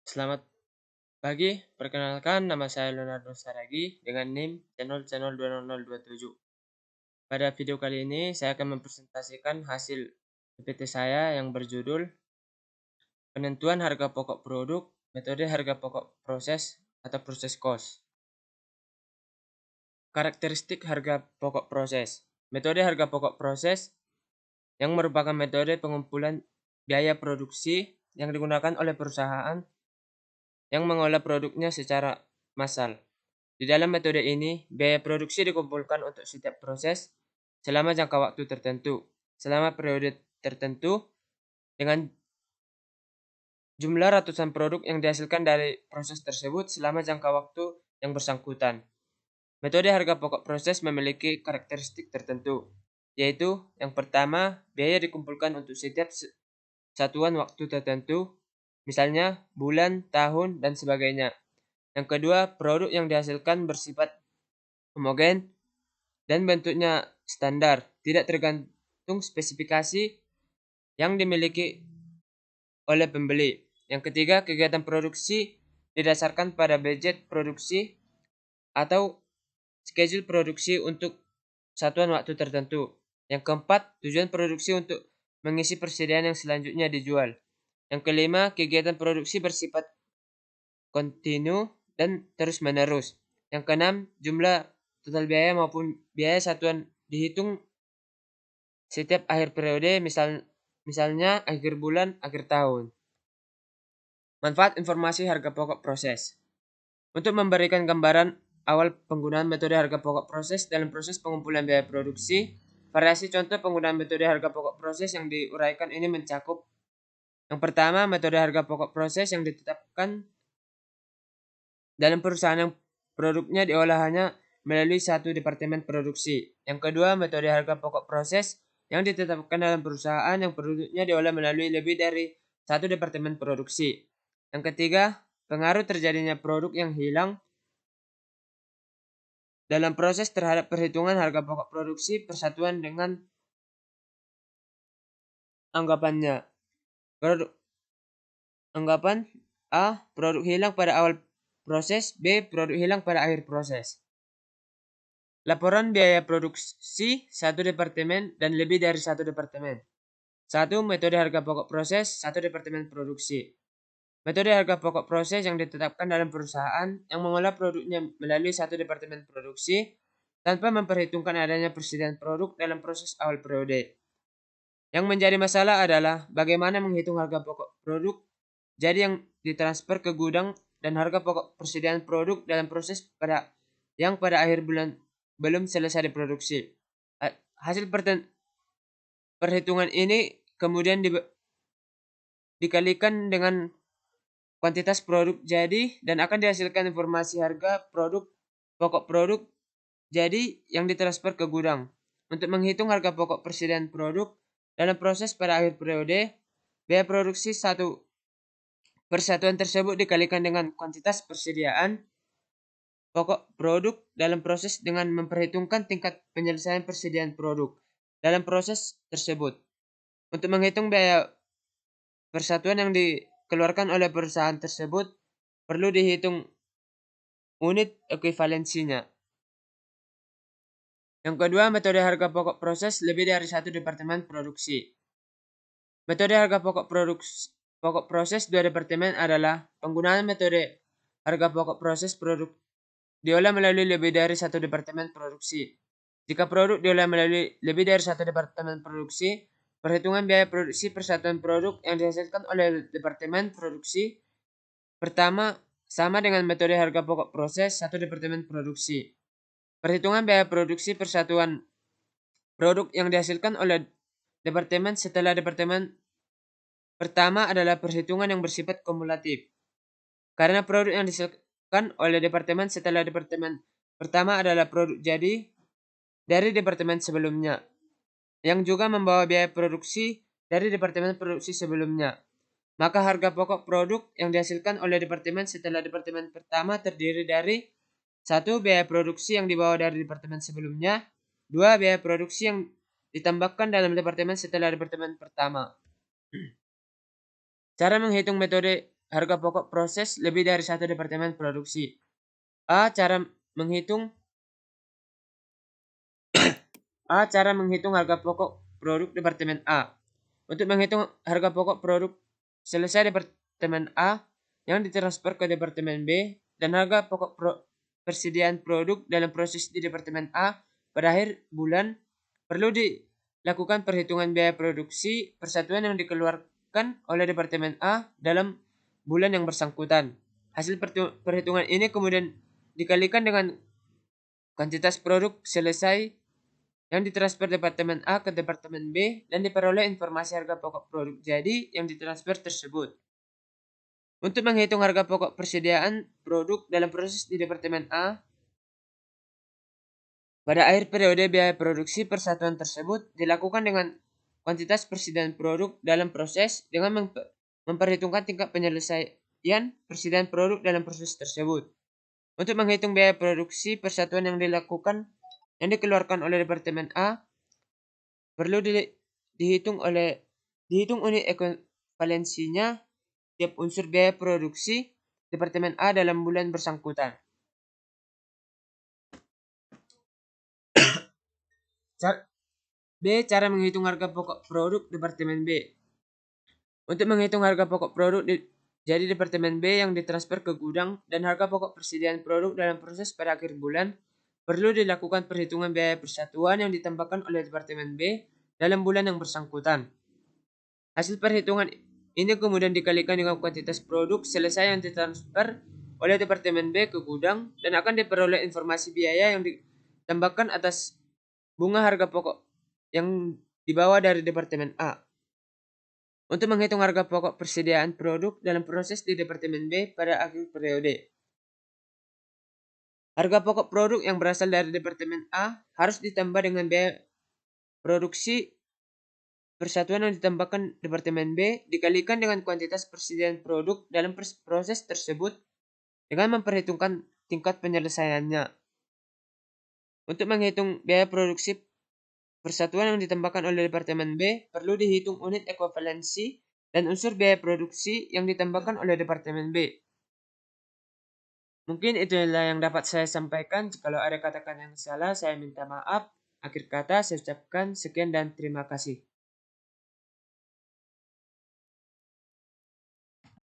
Selamat pagi, perkenalkan nama saya Leonardo Saragi dengan NIM channel 20027. Pada video kali ini saya akan mempresentasikan hasil PPT saya yang berjudul Penentuan Harga Pokok Produk, Metode Harga Pokok Proses atau Proses Cost. Karakteristik harga pokok proses. Metode harga pokok proses yang merupakan metode pengumpulan biaya produksi yang digunakan oleh perusahaan yang mengolah produknya secara massal. Di dalam metode ini, biaya produksi dikumpulkan untuk setiap proses selama jangka waktu tertentu, selama periode tertentu, dengan jumlah ratusan produk yang dihasilkan dari proses tersebut selama jangka waktu yang bersangkutan. Metode harga pokok proses memiliki karakteristik tertentu, yaitu yang pertama, biaya dikumpulkan untuk setiap satuan waktu tertentu, misalnya bulan, tahun, dan sebagainya. Yang kedua, produk yang dihasilkan bersifat homogen dan bentuknya standar, tidak tergantung spesifikasi yang dimiliki oleh pembeli. Yang ketiga, kegiatan produksi didasarkan pada budget produksi atau schedule produksi untuk satuan waktu tertentu. Yang keempat, tujuan produksi untuk mengisi persediaan yang selanjutnya dijual. Yang kelima, kegiatan produksi bersifat kontinu dan terus-menerus. Yang keenam, jumlah total biaya maupun biaya satuan dihitung setiap akhir periode, misalnya akhir bulan, akhir tahun. Manfaat informasi harga pokok proses. Untuk memberikan gambaran awal penggunaan metode harga pokok proses dalam proses pengumpulan biaya produksi, variasi contoh penggunaan metode harga pokok proses yang diuraikan ini mencakup yang pertama, metode harga pokok proses yang ditetapkan dalam perusahaan yang produknya diolah hanya melalui satu departemen produksi. Yang kedua, metode harga pokok proses yang ditetapkan dalam perusahaan yang produknya diolah melalui lebih dari satu departemen produksi. Yang ketiga, pengaruh terjadinya produk yang hilang dalam proses terhadap perhitungan harga pokok produksi persatuan dengan anggapannya. Anggapan A. Produk hilang pada awal proses. B. Produk hilang pada akhir proses. Laporan biaya produksi satu departemen dan lebih dari satu departemen. 1. Metode harga pokok proses satu departemen produksi. Metode harga pokok proses yang ditetapkan dalam perusahaan yang mengolah produknya melalui satu departemen produksi tanpa memperhitungkan adanya persediaan produk dalam proses awal periode. Yang menjadi masalah adalah bagaimana menghitung harga pokok produk jadi yang ditransfer ke gudang dan harga pokok persediaan produk dalam proses pada akhir bulan belum selesai diproduksi. Hasil perhitungan ini kemudian dikalikan dengan kuantitas produk jadi dan akan dihasilkan informasi harga pokok produk jadi yang ditransfer ke gudang. Untuk menghitung harga pokok persediaan produk dalam proses pada akhir periode, biaya produksi satu persatuan tersebut dikalikan dengan kuantitas persediaan pokok produk dalam proses dengan memperhitungkan tingkat penyelesaian persediaan produk dalam proses tersebut. Untuk menghitung biaya persatuan yang dikeluarkan oleh perusahaan tersebut, perlu dihitung unit ekuivalensinya. Yang kedua, metode harga pokok proses lebih dari satu departemen produksi. Metode harga pokok proses dua departemen adalah penggunaan metode harga pokok proses produk diolah melalui lebih dari satu departemen produksi. Jika produk diolah melalui lebih dari satu departemen produksi, perhitungan biaya produksi persatuan produk yang dihasilkan oleh departemen produksi pertama sama dengan metode harga pokok proses satu departemen produksi. Perhitungan biaya produksi persatuan produk yang dihasilkan oleh departemen setelah departemen pertama adalah perhitungan yang bersifat kumulatif. Karena produk yang dihasilkan oleh departemen setelah departemen pertama adalah produk jadi dari departemen sebelumnya, yang juga membawa biaya produksi dari departemen produksi sebelumnya. Maka harga pokok produk yang dihasilkan oleh departemen setelah departemen pertama terdiri dari 1. Biaya produksi yang dibawa dari departemen sebelumnya. 2. Biaya produksi yang ditambahkan dalam departemen setelah departemen pertama. Cara menghitung metode harga pokok proses lebih dari satu departemen produksi. A. Cara menghitung harga pokok produk departemen A. Untuk menghitung harga pokok produk selesai departemen A yang ditransfer ke departemen B dan harga pokok persediaan produk dalam proses di departemen A pada akhir bulan, perlu dilakukan perhitungan biaya produksi persatuan yang dikeluarkan oleh departemen A dalam bulan yang bersangkutan. Hasil perhitungan ini kemudian dikalikan dengan kuantitas produk selesai yang ditransfer departemen A ke departemen B dan diperoleh informasi harga pokok produk jadi yang ditransfer tersebut. Untuk menghitung harga pokok persediaan produk dalam proses di departemen A, pada akhir periode biaya produksi persatuan tersebut dilakukan dengan kuantitas persediaan produk dalam proses dengan memperhitungkan tingkat penyelesaian persediaan produk dalam proses tersebut. Untuk menghitung biaya produksi persatuan yang dikeluarkan oleh departemen A, perlu dihitung unit ekuivalensinya tiap unsur biaya produksi departemen A dalam bulan bersangkutan. B. Cara menghitung harga pokok produk departemen B. Untuk menghitung harga pokok produk jadi departemen B yang ditransfer ke gudang dan harga pokok persediaan produk dalam proses pada akhir bulan, perlu dilakukan perhitungan biaya persatuan yang ditambahkan oleh departemen B dalam bulan yang bersangkutan. Hasil perhitungan ini kemudian dikalikan dengan kuantitas produk selesai yang ditransfer oleh departemen B ke gudang dan akan diperoleh informasi biaya yang ditambahkan atas bunga harga pokok yang dibawa dari departemen A. Untuk menghitung harga pokok persediaan produk dalam proses di departemen B pada akhir periode. Harga pokok produk yang berasal dari departemen A harus ditambah dengan biaya produksi persatuan yang ditambahkan departemen B dikalikan dengan kuantitas persediaan produk dalam proses tersebut dengan memperhitungkan tingkat penyelesaiannya. Untuk menghitung biaya produksi persatuan yang ditambahkan oleh departemen B, perlu dihitung unit ekuivalensi dan unsur biaya produksi yang ditambahkan oleh departemen B. Mungkin itulah yang dapat saya sampaikan. Kalau ada kata-kata yang salah, saya minta maaf. Akhir kata, saya ucapkan sekian dan terima kasih.